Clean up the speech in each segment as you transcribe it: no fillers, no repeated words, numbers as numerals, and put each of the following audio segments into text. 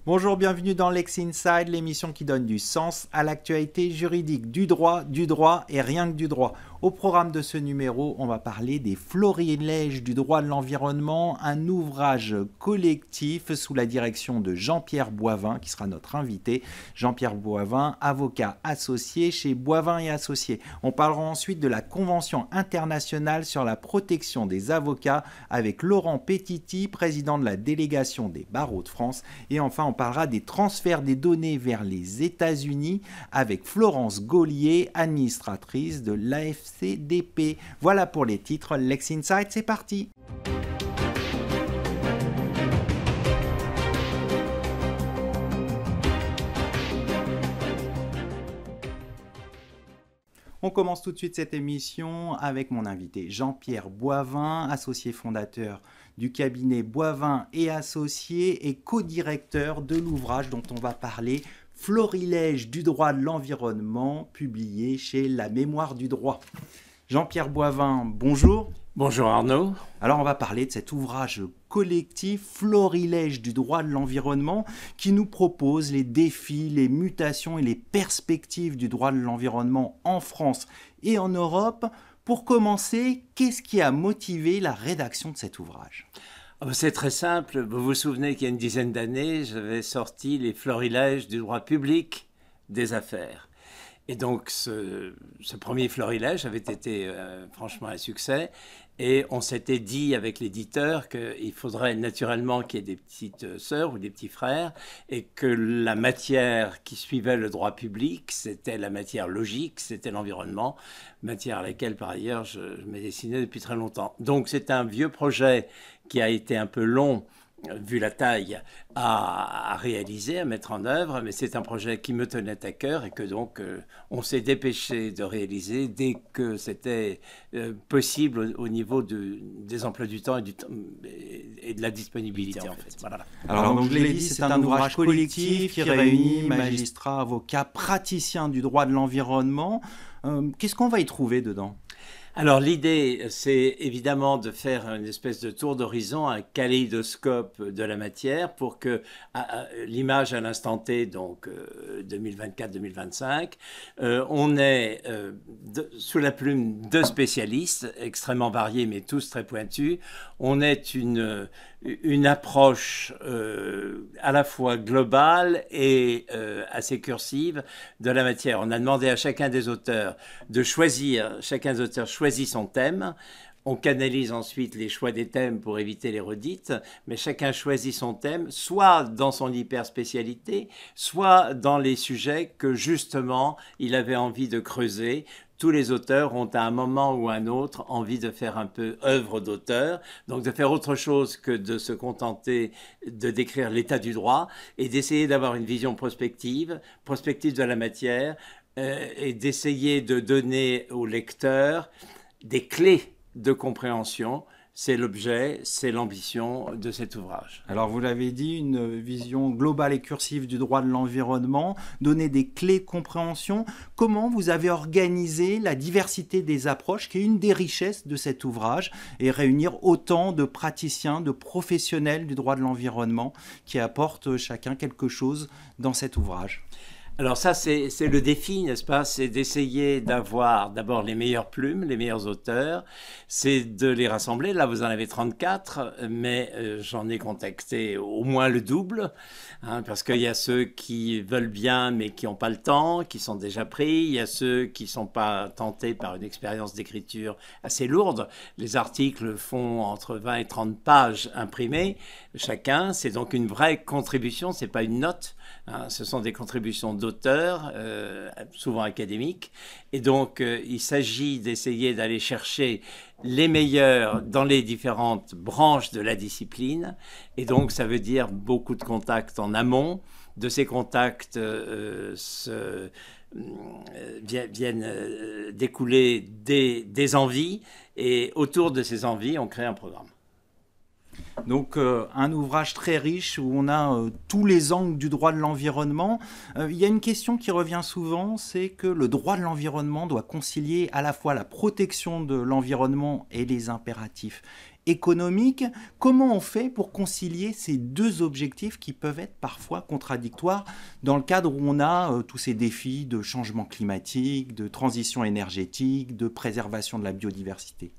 Bonjour, bienvenue dans Lex Inside, l'émission qui donne du sens à l'actualité juridique, du droit et rien que du droit. Au programme de ce numéro, on va parler des florilèges du droit de l'environnement, un ouvrage collectif sous la direction de Jean-Pierre Boivin, qui sera notre invité. Jean-Pierre Boivin, avocat associé chez Boivin et Associés. On parlera ensuite de la Convention internationale sur la protection des avocats avec Laurent Petiti, président de la délégation des barreaux de France. Et enfin, on parlera des transferts des données vers les États-Unis avec Florence Gaulier, administratrice de l'AFCDP. Voilà pour les titres. Lex Inside, c'est parti. On commence tout de suite cette émission avec mon invité Jean-Pierre Boivin, associé fondateur du cabinet Boivin et Associés et co-directeur de l'ouvrage dont on va parler, Florilèges du droit de l'environnement, publié chez La Mémoire du droit. Jean-Pierre Boivin, bonjour. Bonjour Arnaud. Alors on va parler de cet ouvrage collectif Florilèges du droit de l'environnement qui nous propose les défis, les mutations et les perspectives du droit de l'environnement en France et en Europe. Pour commencer, qu'est-ce qui a motivé la rédaction de cet ouvrage ? C'est très simple. Vous vous souvenez qu'il y a une dizaine d'années, j'avais sorti les florilèges du droit public des affaires. Et donc, ce premier florilège avait été franchement un succès. Et on s'était dit avec l'éditeur qu'il faudrait naturellement qu'il y ait des petites sœurs ou des petits frères et que la matière qui suivait le droit public, c'était la matière logique, c'était l'environnement, matière à laquelle par ailleurs je m'ai destiné depuis très longtemps. Donc c'est un vieux projet qui a été un peu long, vu la taille, à réaliser, à mettre en œuvre, mais c'est un projet qui me tenait à cœur et que donc on s'est dépêché de réaliser dès que c'était possible au niveau des emplois du temps et de la disponibilité en fait. Voilà. Alors donc, je l'ai dit, c'est un ouvrage collectif qui réunit magistrats, avocats, praticiens du droit de l'environnement. Qu'est-ce qu'on va y trouver dedans ? Alors l'idée, c'est évidemment de faire une espèce de tour d'horizon, un kaléidoscope de la matière pour que l'image à l'instant T, donc 2024-2025, on est sous la plume de spécialistes extrêmement variés mais tous très pointus. On est une approche à la fois globale et assez cursive de la matière. On a demandé à chacun des auteurs de choisir, chacun des auteurs choisit son thème. On canalise ensuite les choix des thèmes pour éviter les redites, mais chacun choisit son thème, soit dans son hyperspécialité, soit dans les sujets que justement il avait envie de creuser. Tous les auteurs ont à un moment ou à un autre envie de faire un peu œuvre d'auteur, donc de faire autre chose que de se contenter de décrire l'état du droit et d'essayer d'avoir une vision prospective de la matière et d'essayer de donner au lecteur des clés de compréhension. C'est l'objet, c'est l'ambition de cet ouvrage. Alors vous l'avez dit, une vision globale et cursive du droit de l'environnement, donner des clés de compréhension. Comment vous avez organisé la diversité des approches, qui est une des richesses de cet ouvrage, et réunir autant de praticiens, de professionnels du droit de l'environnement qui apportent chacun quelque chose dans cet ouvrage ? Alors ça, c'est le défi, n'est-ce pas? C'est d'essayer d'avoir d'abord les meilleures plumes, les meilleurs auteurs, c'est de les rassembler. Là, vous en avez 34, mais j'en ai contacté au moins le double, hein, parce qu'il y a ceux qui veulent bien, mais qui n'ont pas le temps, qui sont déjà pris. Il y a ceux qui ne sont pas tentés par une expérience d'écriture assez lourde. Les articles font entre 20 et 30 pages imprimées, chacun. C'est donc une vraie contribution, ce n'est pas une note, hein, ce sont des contributions d'auteurs, souvent académiques. Et donc, il s'agit d'essayer d'aller chercher les meilleurs dans les différentes branches de la discipline. Et donc, ça veut dire beaucoup de contacts en amont. De ces contacts viennent découler des envies. Et autour de ces envies, on crée un programme. Donc un ouvrage très riche où on a tous les angles du droit de l'environnement. Il y a une question qui revient souvent, c'est que le droit de l'environnement doit concilier à la fois la protection de l'environnement et les impératifs économique. Comment on fait pour concilier ces deux objectifs qui peuvent être parfois contradictoires dans le cadre où on a tous ces défis de changement climatique, de transition énergétique, de préservation de la biodiversité?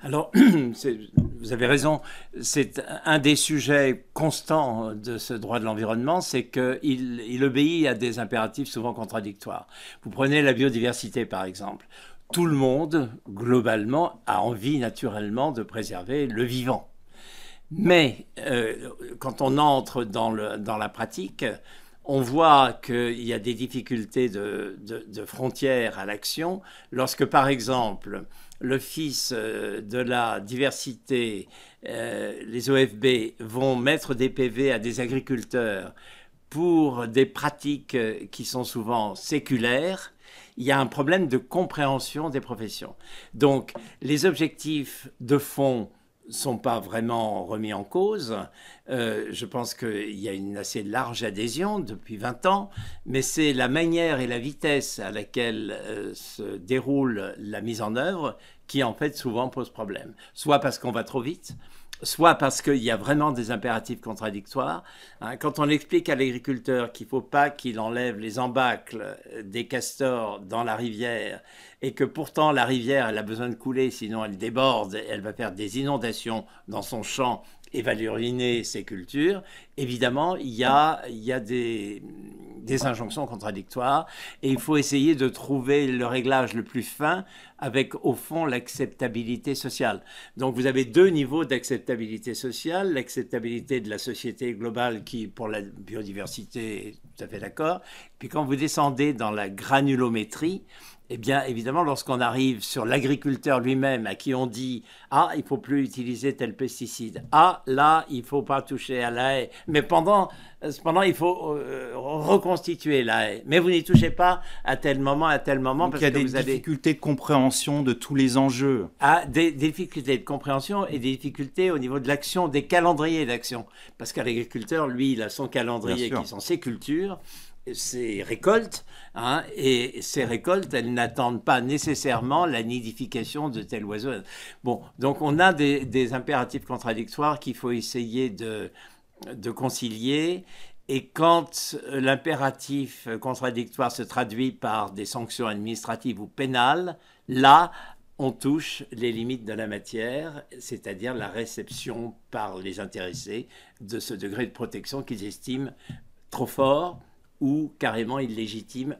Alors, vous avez raison, c'est un des sujets constants de ce droit de l'environnement, c'est qu'il obéit à des impératifs souvent contradictoires. Vous prenez la biodiversité par exemple. Tout le monde, globalement, a envie naturellement de préserver le vivant. Mais quand on entre dans la pratique, on voit qu'il y a des difficultés de frontières à l'action. Lorsque, par exemple, l'Office de la diversité, les OFB, vont mettre des PV à des agriculteurs pour des pratiques qui sont souvent séculaires, il y a un problème de compréhension des professions. Donc, les objectifs de fond ne sont pas vraiment remis en cause. Je pense qu'il y a une assez large adhésion depuis 20 ans, mais c'est la manière et la vitesse à laquelle se déroule la mise en œuvre qui, en fait, souvent pose problème. Soit parce qu'on va trop vite, soit parce qu'il y a vraiment des impératifs contradictoires. Quand on explique à l'agriculteur qu'il ne faut pas qu'il enlève les embâcles des castors dans la rivière et que pourtant la rivière, elle a besoin de couler, sinon elle déborde, elle va faire des inondations dans son champ et va lui ruiner ses cultures, évidemment, il y a des injonctions contradictoires et il faut essayer de trouver le réglage le plus fin avec, au fond, l'acceptabilité sociale. Donc, vous avez deux niveaux d'acceptabilité sociale, l'acceptabilité de la société globale qui, pour la biodiversité, est tout à fait d'accord. Puis quand vous descendez dans la granulométrie, eh bien, évidemment, lorsqu'on arrive sur l'agriculteur lui-même à qui on dit « Ah, il ne faut plus utiliser tel pesticide. Ah, là, il ne faut pas toucher à la haie. Mais cependant, il faut reconstituer la haie. Mais vous n'y touchez pas à tel moment, Donc, parce qu'il y a des difficultés de compréhension de tous les enjeux. Ah, des difficultés de compréhension et des difficultés au niveau de l'action, des calendriers d'action. Parce qu'à l'agriculteur, lui, il a son calendrier qui sont ses cultures, ses récoltes, et ces récoltes, elles n'attendent pas nécessairement la nidification de tel oiseau. Bon, donc on a des impératifs contradictoires qu'il faut essayer de concilier. Et quand l'impératif contradictoire se traduit par des sanctions administratives ou pénales, là, on touche les limites de la matière, c'est-à-dire la réception par les intéressés de ce degré de protection qu'ils estiment trop fort ou carrément illégitime,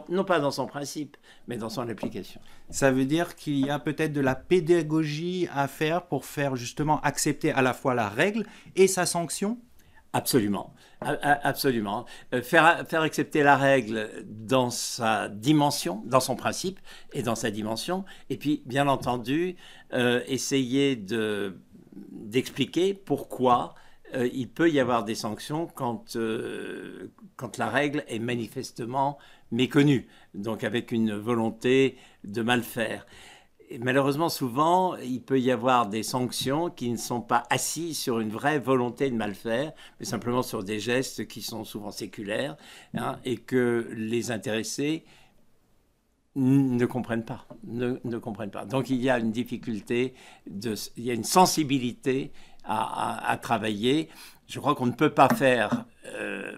non pas dans son principe, mais dans son application. Ça veut dire qu'il y a peut-être de la pédagogie à faire pour faire justement accepter à la fois la règle et sa sanction? Absolument, absolument. Faire accepter la règle dans sa dimension, dans son principe et dans sa dimension, et puis bien entendu, essayer d'expliquer pourquoi il peut y avoir des sanctions quand la règle est manifestement méconnue, donc avec une volonté de mal faire. Et malheureusement, souvent, il peut y avoir des sanctions qui ne sont pas assises sur une vraie volonté de mal faire, mais simplement sur des gestes qui sont souvent séculaires, et que les intéressés ne comprennent pas. Ne comprennent pas. Donc il y a une difficulté, il y a une sensibilité à travailler. Je crois qu'on ne peut pas faire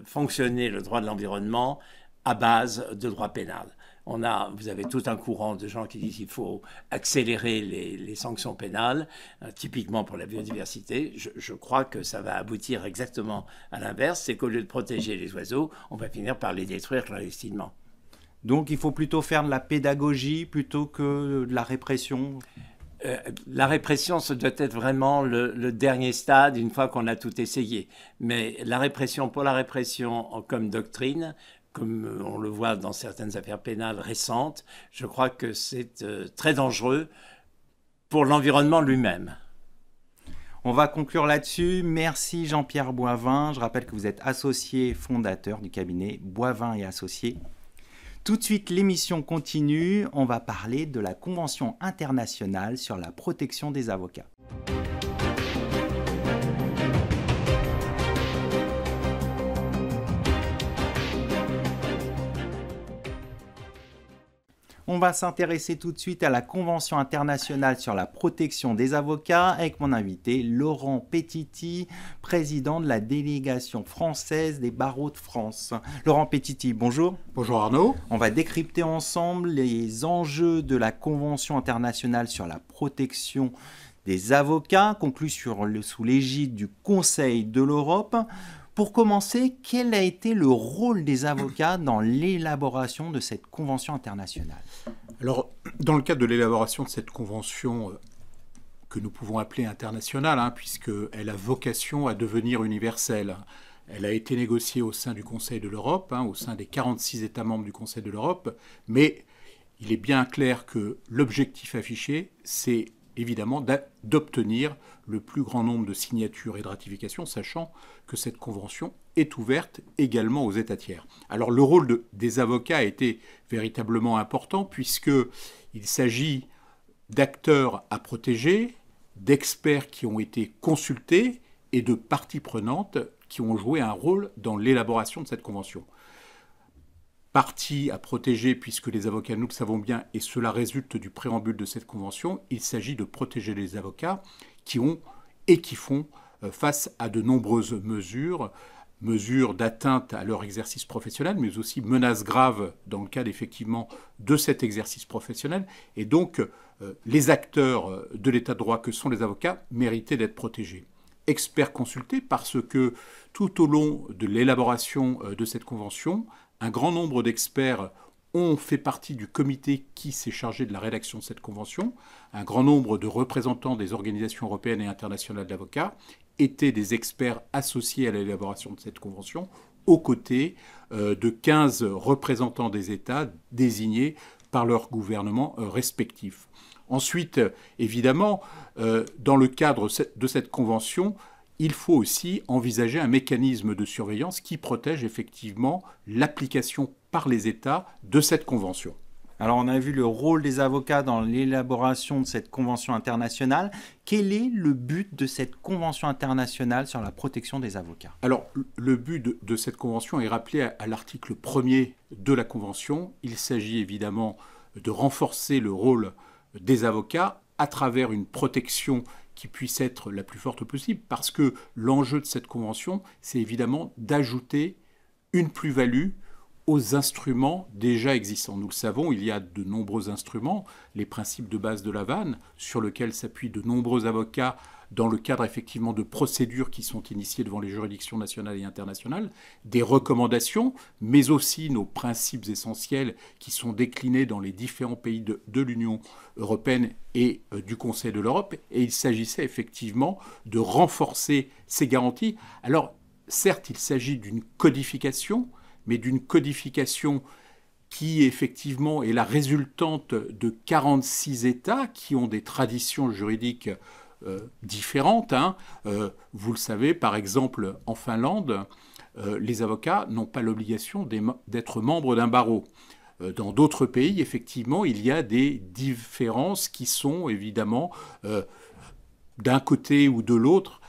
fonctionner le droit de l'environnement à base de droit pénal. Vous avez tout un courant de gens qui disent qu'il faut accélérer les sanctions pénales, typiquement pour la biodiversité. Je crois que ça va aboutir exactement à l'inverse, c'est qu'au lieu de protéger les oiseaux, on va finir par les détruire clandestinement. Donc il faut plutôt faire de la pédagogie plutôt que de la répression? La répression, ça doit être vraiment le dernier stade une fois qu'on a tout essayé. Mais la répression pour la répression comme doctrine, comme on le voit dans certaines affaires pénales récentes, je crois que c'est très dangereux pour l'environnement lui-même. On va conclure là-dessus. Merci Jean-Pierre Boivin. Je rappelle que vous êtes associé fondateur du cabinet Boivin et Associés. Tout de suite, l'émission continue. On va parler de la Convention internationale sur la protection des avocats. On va s'intéresser tout de suite à la Convention internationale sur la protection des avocats avec mon invité Laurent Petiti, président de la délégation française des barreaux de France. Laurent Petiti, bonjour. Bonjour Arnaud. On va décrypter ensemble les enjeux de la Convention internationale sur la protection des avocats, conclue sous l'égide du Conseil de l'Europe. Pour commencer, quel a été le rôle des avocats dans l'élaboration de cette convention internationale ? Alors, dans le cadre de l'élaboration de cette convention que nous pouvons appeler internationale, puisqu'elle a vocation à devenir universelle, elle a été négociée au sein du Conseil de l'Europe, au sein des 46 États membres du Conseil de l'Europe, mais il est bien clair que l'objectif affiché, c'est évidemment d'obtenir le plus grand nombre de signatures et de ratifications, sachant que cette convention est ouverte également aux États tiers. Alors le rôle des avocats a été véritablement important puisqu'il s'agit d'acteurs à protéger, d'experts qui ont été consultés et de parties prenantes qui ont joué un rôle dans l'élaboration de cette convention. Partie à protéger, puisque les avocats, nous le savons bien, et cela résulte du préambule de cette convention, il s'agit de protéger les avocats qui ont et qui font face à de nombreuses mesures d'atteinte à leur exercice professionnel, mais aussi menaces graves dans le cadre effectivement de cet exercice professionnel. Et donc, les acteurs de l'état de droit que sont les avocats méritaient d'être protégés. Experts consultés parce que tout au long de l'élaboration de cette convention, un grand nombre d'experts ont fait partie du comité qui s'est chargé de la rédaction de cette convention. Un grand nombre de représentants des organisations européennes et internationales d'avocats étaient des experts associés à l'élaboration de cette convention, aux côtés de 15 représentants des États désignés par leurs gouvernements respectifs. Ensuite, évidemment, dans le cadre de cette convention, il faut aussi envisager un mécanisme de surveillance qui protège effectivement l'application par les États de cette convention. Alors on a vu le rôle des avocats dans l'élaboration de cette convention internationale. Quel est le but de cette convention internationale sur la protection des avocats ? Alors le but de cette convention est rappelé à l'article 1er de la convention. Il s'agit évidemment de renforcer le rôle des avocats à travers une protection qui puisse être la plus forte possible, parce que l'enjeu de cette convention, c'est évidemment d'ajouter une plus-value aux instruments déjà existants. Nous le savons, il y a de nombreux instruments, les principes de base de La Havane, sur lesquels s'appuient de nombreux avocats dans le cadre effectivement de procédures qui sont initiées devant les juridictions nationales et internationales, des recommandations, mais aussi nos principes essentiels qui sont déclinés dans les différents pays de l'Union européenne et du Conseil de l'Europe. Et il s'agissait effectivement de renforcer ces garanties. Alors, certes, il s'agit d'une codification, mais d'une codification qui effectivement est la résultante de 46 États qui ont des traditions juridiques différentes. Vous le savez, par exemple, en Finlande, les avocats n'ont pas l'obligation d'être membres d'un barreau. Dans d'autres pays, effectivement, il y a des différences qui sont évidemment d'un côté ou de l'autre,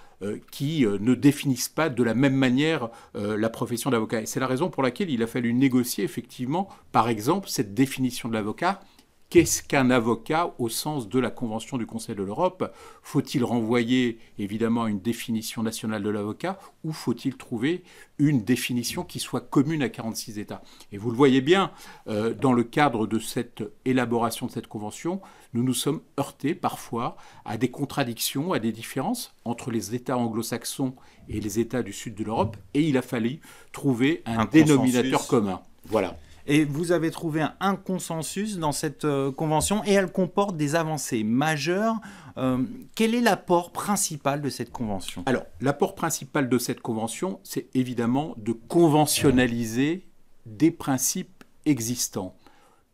qui ne définissent pas de la même manière la profession d'avocat. Et c'est la raison pour laquelle il a fallu négocier effectivement, par exemple, cette définition de l'avocat. Qu'est-ce qu'un avocat au sens de la Convention du Conseil de l'Europe ? Faut-il renvoyer évidemment à une définition nationale de l'avocat ou faut-il trouver une définition qui soit commune à 46 États ? Et vous le voyez bien, dans le cadre de cette élaboration de cette Convention, nous nous sommes heurtés parfois à des contradictions, à des différences entre les États anglo-saxons et les États du sud de l'Europe, et il a fallu trouver un dénominateur commun. Voilà. Et vous avez trouvé un consensus dans cette convention et elle comporte des avancées majeures. Quel est l'apport principal de cette convention ? Alors, l'apport principal de cette convention, c'est évidemment de conventionnaliser des principes existants.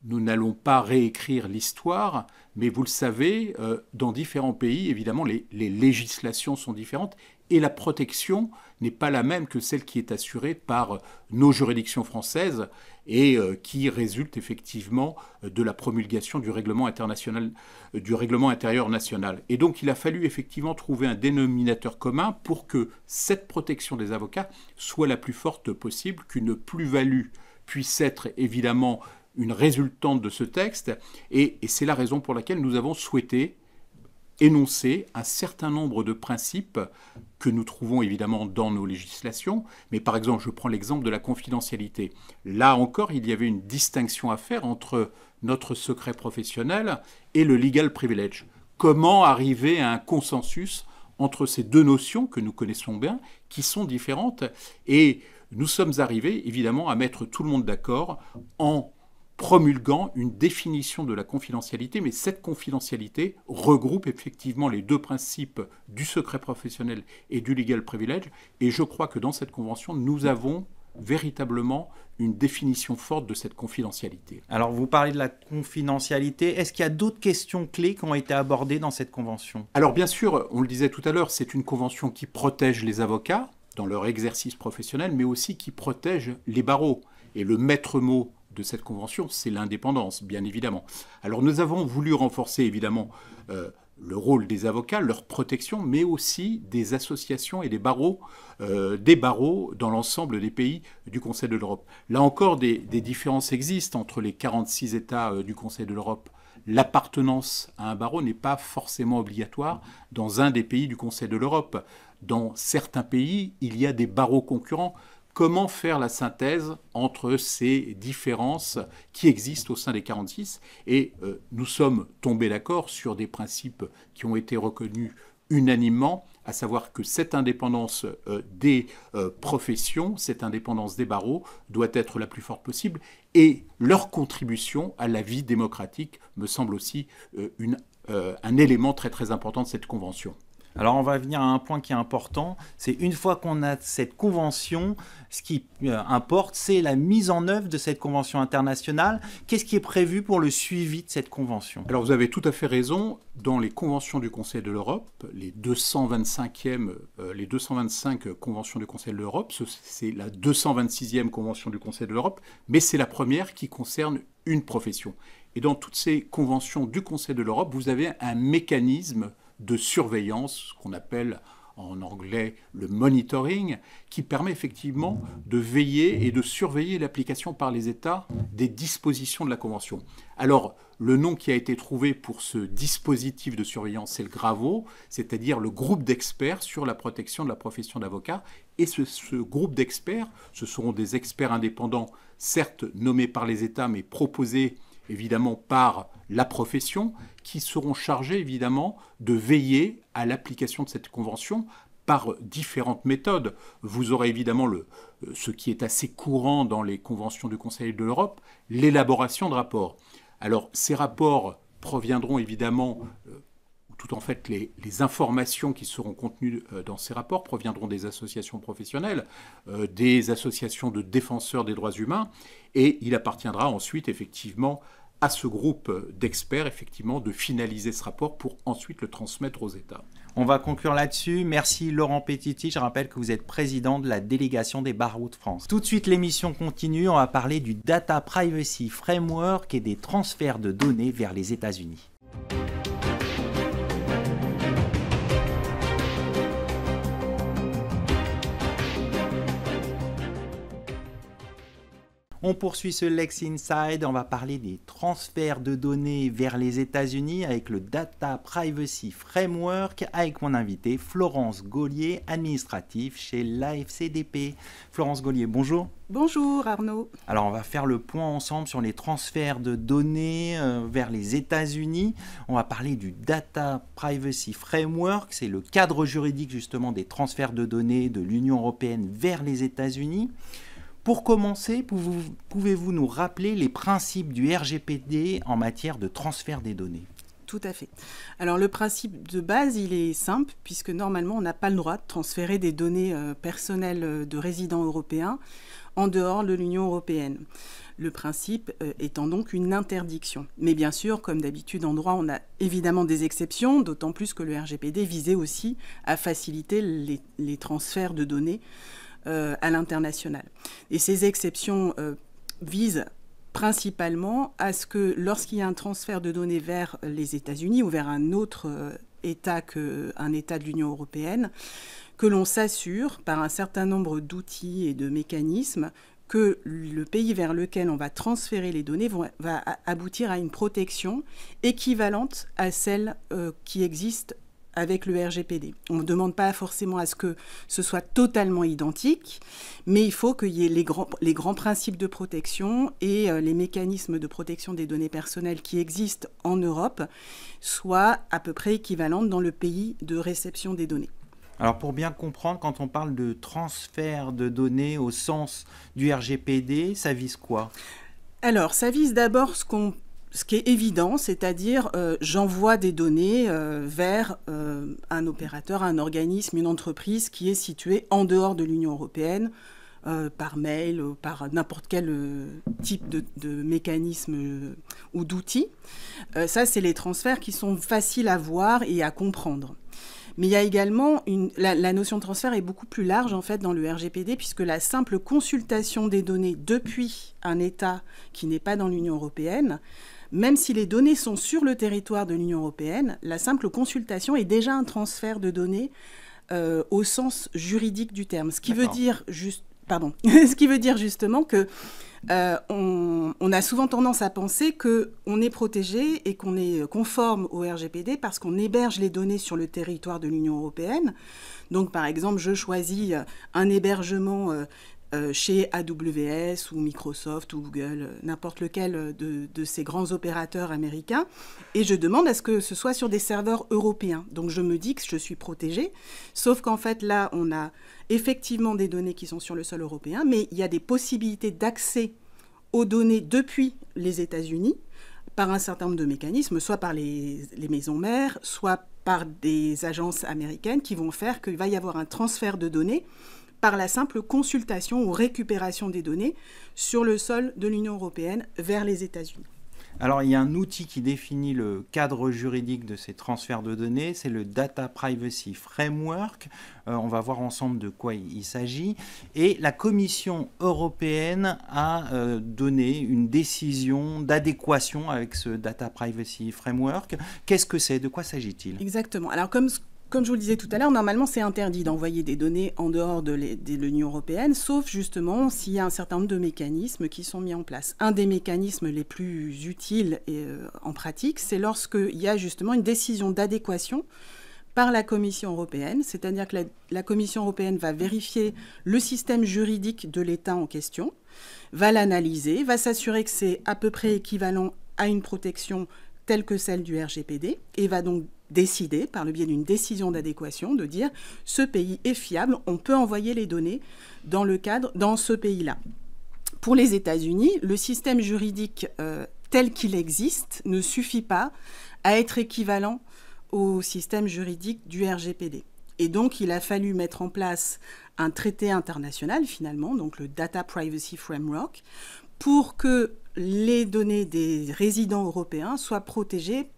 Nous n'allons pas réécrire l'histoire, mais vous le savez, dans différents pays, évidemment, les législations sont différentes et la protection n'est pas la même que celle qui est assurée par nos juridictions françaises et qui résulte effectivement de la promulgation du règlement international, du règlement intérieur national. Et donc il a fallu effectivement trouver un dénominateur commun pour que cette protection des avocats soit la plus forte possible, qu'une plus-value puisse être évidemment une résultante de ce texte, et c'est la raison pour laquelle nous avons souhaité énoncer un certain nombre de principes que nous trouvons évidemment dans nos législations, mais par exemple, je prends l'exemple de la confidentialité. Là encore, il y avait une distinction à faire entre notre secret professionnel et le legal privilege. Comment arriver à un consensus entre ces deux notions que nous connaissons bien, qui sont différentes, et nous sommes arrivés évidemment à mettre tout le monde d'accord en promulguant une définition de la confidentialité, mais cette confidentialité regroupe effectivement les deux principes du secret professionnel et du legal privilege, et je crois que dans cette convention, nous avons véritablement une définition forte de cette confidentialité. Alors, vous parlez de la confidentialité. Est-ce qu'il y a d'autres questions clés qui ont été abordées dans cette convention? Alors, bien sûr, on le disait tout à l'heure, c'est une convention qui protège les avocats dans leur exercice professionnel, mais aussi qui protège les barreaux. Et le maître mot de cette convention, c'est l'indépendance, bien évidemment. Alors nous avons voulu renforcer évidemment le rôle des avocats, leur protection, mais aussi des associations et des barreaux dans l'ensemble des pays du Conseil de l'Europe. Là encore, des différences existent entre les 46 États du Conseil de l'Europe. L'appartenance à un barreau n'est pas forcément obligatoire dans un des pays du Conseil de l'Europe. Dans certains pays, il y a des barreaux concurrents. Comment faire la synthèse entre ces différences qui existent au sein des 46 ? Et nous sommes tombés d'accord sur des principes qui ont été reconnus unanimement, à savoir que cette indépendance des professions, cette indépendance des barreaux doit être la plus forte possible, et leur contribution à la vie démocratique me semble aussi un élément très très important de cette convention. Alors on va venir à un point qui est important, c'est une fois qu'on a cette convention, ce qui importe, c'est la mise en œuvre de cette convention internationale. Qu'est-ce qui est prévu pour le suivi de cette convention? Alors vous avez tout à fait raison, dans les conventions du Conseil de l'Europe, les 225 conventions du Conseil de l'Europe, c'est la 226e convention du Conseil de l'Europe, mais c'est la première qui concerne une profession. Et dans toutes ces conventions du Conseil de l'Europe, vous avez un mécanisme de surveillance, qu'on appelle en anglais le monitoring, qui permet effectivement de veiller et de surveiller l'application par les États des dispositions de la Convention. Alors, le nom qui a été trouvé pour ce dispositif de surveillance, c'est le GRAVO, c'est-à-dire le groupe d'experts sur la protection de la profession d'avocat. Et ce groupe d'experts, ce seront des experts indépendants, certes nommés par les États, mais proposés évidemment par la profession, qui seront chargés évidemment de veiller à l'application de cette convention par différentes méthodes. Vous aurez évidemment ce qui est assez courant dans les conventions du Conseil de l'Europe, l'élaboration de rapports. Alors ces rapports proviendront évidemment, les informations qui seront contenues dans ces rapports proviendront des associations professionnelles, des associations de défenseurs des droits humains, et il appartiendra ensuite effectivement à ce groupe d'experts effectivement de finaliser ce rapport pour ensuite le transmettre aux États. On va conclure là-dessus. Merci Laurent Petiti. Je rappelle que vous êtes président de la délégation des barreaux de France. Tout de suite, l'émission continue. On va parler du Data Privacy Framework et des transferts de données vers les États-Unis. On poursuit ce Lex Inside, on va parler des transferts de données vers les États-Unis avec le Data Privacy Framework avec mon invité Florence Gaulier, administrative chez l'AFCDP. Florence Gaulier, bonjour. Bonjour Arnaud. Alors on va faire le point ensemble sur les transferts de données vers les États-Unis. On va parler du Data Privacy Framework, c'est le cadre juridique justement des transferts de données de l'Union européenne vers les États-Unis. Pour commencer, pouvez-vous nous rappeler les principes du RGPD en matière de transfert des données ? Tout à fait. Alors le principe de base, il est simple, puisque normalement on n'a pas le droit de transférer des données personnelles de résidents européens en dehors de l'Union européenne. Le principe étant donc une interdiction. Mais bien sûr, comme d'habitude en droit, on a évidemment des exceptions, d'autant plus que le RGPD visait aussi à faciliter les transferts de données à l'international. Et ces exceptions visent principalement à ce que lorsqu'il y a un transfert de données vers les États-Unis ou vers un autre État qu'un État de l'Union européenne, que l'on s'assure par un certain nombre d'outils et de mécanismes que le pays vers lequel on va transférer les données va aboutir à une protection équivalente à celle qui existe avec le RGPD. On ne demande pas forcément à ce que ce soit totalement identique, mais il faut qu'il y ait les grands principes de protection et les mécanismes de protection des données personnelles qui existent en Europe soient à peu près équivalentes dans le pays de réception des données. Alors pour bien comprendre, quand on parle de transfert de données au sens du RGPD, ça vise quoi ? Alors ça vise d'abord ce qui est évident, c'est-à-dire j'envoie des données vers un opérateur, un organisme, une entreprise qui est située en dehors de l'Union européenne, par mail, par n'importe quel type de mécanisme ou d'outils. Ça, c'est les transferts qui sont faciles à voir et à comprendre. Mais il y a également la notion de transfert est beaucoup plus large en fait dans le RGPD, puisque la simple consultation des données depuis un État qui n'est pas dans l'Union européenne, même si les données sont sur le territoire de l'Union européenne, la simple consultation est déjà un transfert de données au sens juridique du terme. Ce qui veut dire justement que on a souvent tendance à penser qu'on est protégé et qu'on est conforme au RGPD parce qu'on héberge les données sur le territoire de l'Union européenne. Donc, par exemple, je choisis un hébergement chez AWS ou Microsoft ou Google, n'importe lequel de ces grands opérateurs américains, et je demande à ce que ce soit sur des serveurs européens. Donc je me dis que je suis protégée, sauf qu'en fait là, on a effectivement des données qui sont sur le sol européen, mais il y a des possibilités d'accès aux données depuis les États-Unis par un certain nombre de mécanismes, soit par les maisons mères, soit par des agences américaines qui vont faire qu'il va y avoir un transfert de données par la simple consultation ou récupération des données sur le sol de l'Union européenne vers les États-Unis. Alors, il y a un outil qui définit le cadre juridique de ces transferts de données, c'est le Data Privacy Framework. On va voir ensemble de quoi il s'agit. Et la Commission européenne a donné une décision d'adéquation avec ce Data Privacy Framework. Qu'est-ce que c'est ? De quoi s'agit-il ? Exactement. Alors, comme je vous le disais tout à l'heure, normalement, c'est interdit d'envoyer des données en dehors de l'Union européenne, sauf justement s'il y a un certain nombre de mécanismes qui sont mis en place. Un des mécanismes les plus utiles en pratique, c'est lorsqu'il y a justement une décision d'adéquation par la Commission européenne, c'est-à-dire que la Commission européenne va vérifier le système juridique de l'État en question, va l'analyser, va s'assurer que c'est à peu près équivalent à une protection telle que celle du RGPD, et va donc décider, par le biais d'une décision d'adéquation, de dire ce pays est fiable, on peut envoyer les données dans ce pays-là. Pour les États-Unis, le système juridique tel qu'il existe ne suffit pas à être équivalent au système juridique du RGPD. Et donc, il a fallu mettre en place un traité international, finalement, donc le Data Privacy Framework, pour que les données des résidents européens soient protégées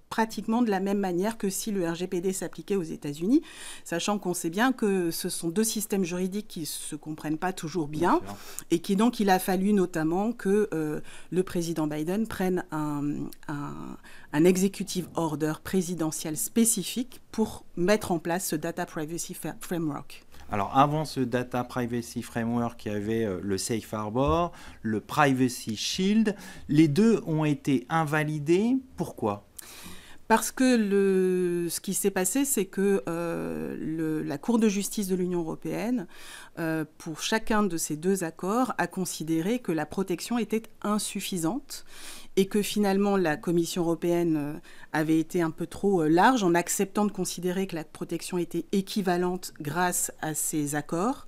pratiquement de la même manière que si le RGPD s'appliquait aux États-Unis, sachant qu'on sait bien que ce sont deux systèmes juridiques qui ne se comprennent pas toujours bien, et qui donc il a fallu notamment que le président Biden prenne un executive order présidentiel spécifique pour mettre en place ce Data Privacy Framework. Alors avant ce Data Privacy Framework, il y avait le Safe Harbor, le Privacy Shield. Les deux ont été invalidés. Pourquoi ? Parce que ce qui s'est passé, c'est que la Cour de justice de l'Union européenne, pour chacun de ces deux accords, a considéré que la protection était insuffisante et que finalement la Commission européenne avait été un peu trop large en acceptant de considérer que la protection était équivalente grâce à ces accords.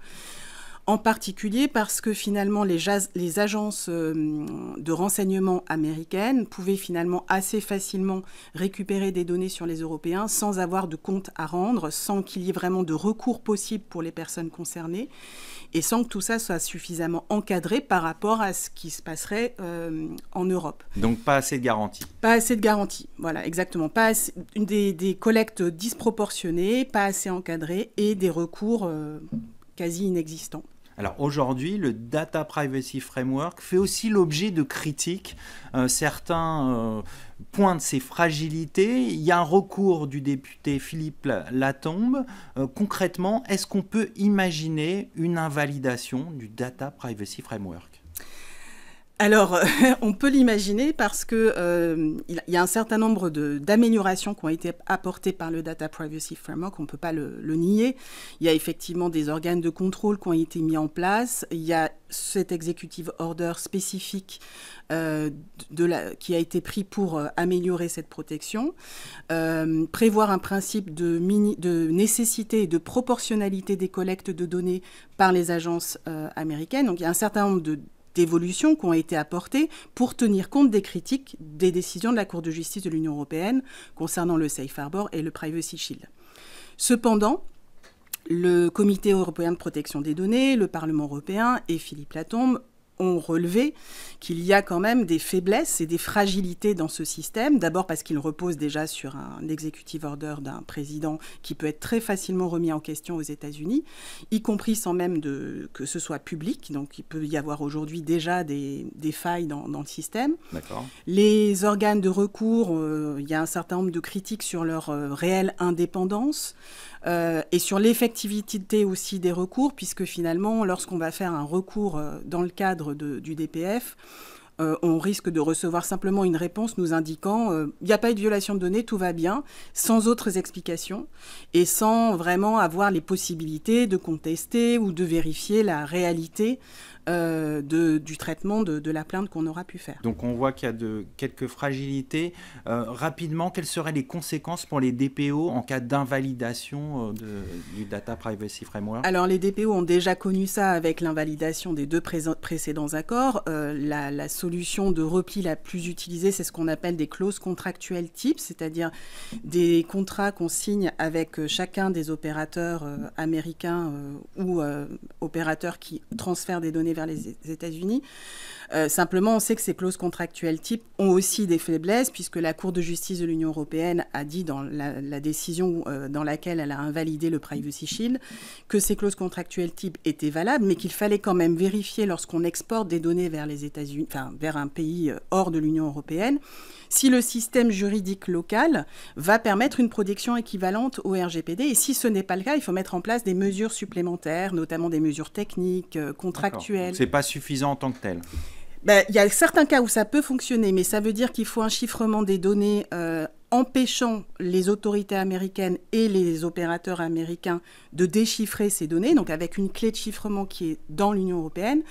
En particulier parce que finalement les agences de renseignement américaines pouvaient finalement assez facilement récupérer des données sur les Européens sans avoir de compte à rendre, sans qu'il y ait vraiment de recours possible pour les personnes concernées et sans que tout ça soit suffisamment encadré par rapport à ce qui se passerait en Europe. Donc pas assez de garanties. Pas assez de garanties, voilà, exactement. Pas assez, des collectes disproportionnées, pas assez encadrées et des recours quasi inexistants. Alors aujourd'hui, le Data Privacy Framework fait aussi l'objet de critiques. Certains pointent ses fragilités. Il y a un recours du député Philippe Latombe. Concrètement, est-ce qu'on peut imaginer une invalidation du Data Privacy Framework ? Alors, on peut l'imaginer parce que il y a un certain nombre d'améliorations qui ont été apportées par le Data Privacy Framework, on ne peut pas le nier. Il y a effectivement des organes de contrôle qui ont été mis en place. Il y a cet executive order spécifique qui a été pris pour améliorer cette protection. Prévoir un principe de nécessité et de proportionnalité des collectes de données par les agences américaines. Donc, il y a un certain nombre d'évolutions qui ont été apportées pour tenir compte des critiques des décisions de la Cour de justice de l'Union européenne concernant le Safe Harbor et le Privacy Shield. Cependant, le Comité européen de protection des données, le Parlement européen et Philippe Latombe ont relevé qu'il y a quand même des faiblesses et des fragilités dans ce système. D'abord parce qu'il repose déjà sur un executive order d'un président qui peut être très facilement remis en question aux États-Unis, y compris sans même que ce soit public. Donc il peut y avoir aujourd'hui déjà des failles dans le système. D'accord. Les organes de recours, il y a un certain nombre de critiques sur leur réelle indépendance. Et sur l'effectivité aussi des recours, puisque finalement, lorsqu'on va faire un recours dans le cadre du DPF, on risque de recevoir simplement une réponse nous indiquant il n'y a pas eu de violation de données, tout va bien, sans autres explications, et sans vraiment avoir les possibilités de contester ou de vérifier la réalité du traitement de la plainte qu'on aura pu faire. Donc on voit qu'il y a quelques fragilités. Rapidement, quelles seraient les conséquences pour les DPO en cas d'invalidation du Data Privacy Framework ? Alors les DPO ont déjà connu ça avec l'invalidation des 2 précédents accords. La solution de repli la plus utilisée, c'est ce qu'on appelle des clauses contractuelles types, c'est-à-dire des contrats qu'on signe avec chacun des opérateurs américains ou opérateurs qui transfèrent des données vers les États-Unis. Simplement, on sait que ces clauses contractuelles types ont aussi des faiblesses, puisque la Cour de justice de l'Union européenne a dit dans la décision dans laquelle elle a invalidé le Privacy Shield que ces clauses contractuelles types étaient valables, mais qu'il fallait quand même vérifier lorsqu'on exporte des données vers les États-Unis, enfin vers un pays hors de l'Union européenne, si le système juridique local va permettre une protection équivalente au RGPD. Et si ce n'est pas le cas, il faut mettre en place des mesures supplémentaires, notamment des mesures techniques, contractuelles. Ce n'est pas suffisant en tant que tel. Il y a certains cas où ça peut fonctionner, mais ça veut dire qu'il faut un chiffrement des données empêchant les autorités américaines et les opérateurs américains de déchiffrer ces données, donc avec une clé de chiffrement qui est dans l'Union européenne.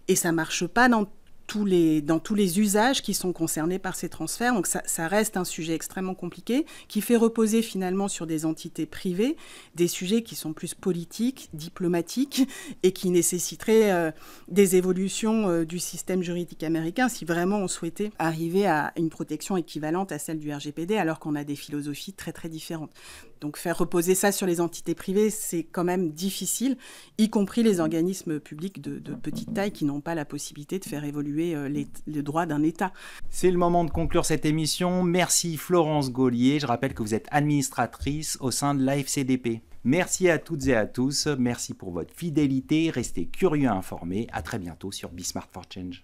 Et ça ne marche pas dans tous les usages qui sont concernés par ces transferts. Donc ça reste un sujet extrêmement compliqué qui fait reposer finalement sur des entités privées, des sujets qui sont plus politiques, diplomatiques et qui nécessiteraient des évolutions du système juridique américain si vraiment on souhaitait arriver à une protection équivalente à celle du RGPD alors qu'on a des philosophies très très différentes. Donc faire reposer ça sur les entités privées, c'est quand même difficile, y compris les organismes publics de petite taille qui n'ont pas la possibilité de faire évoluer les droits d'un État. C'est le moment de conclure cette émission. Merci Florence Gaulier. Je rappelle que vous êtes administratrice au sein de l'AFCDP. Merci à toutes et à tous. Merci pour votre fidélité. Restez curieux et informés. À très bientôt sur Be Smart for Change.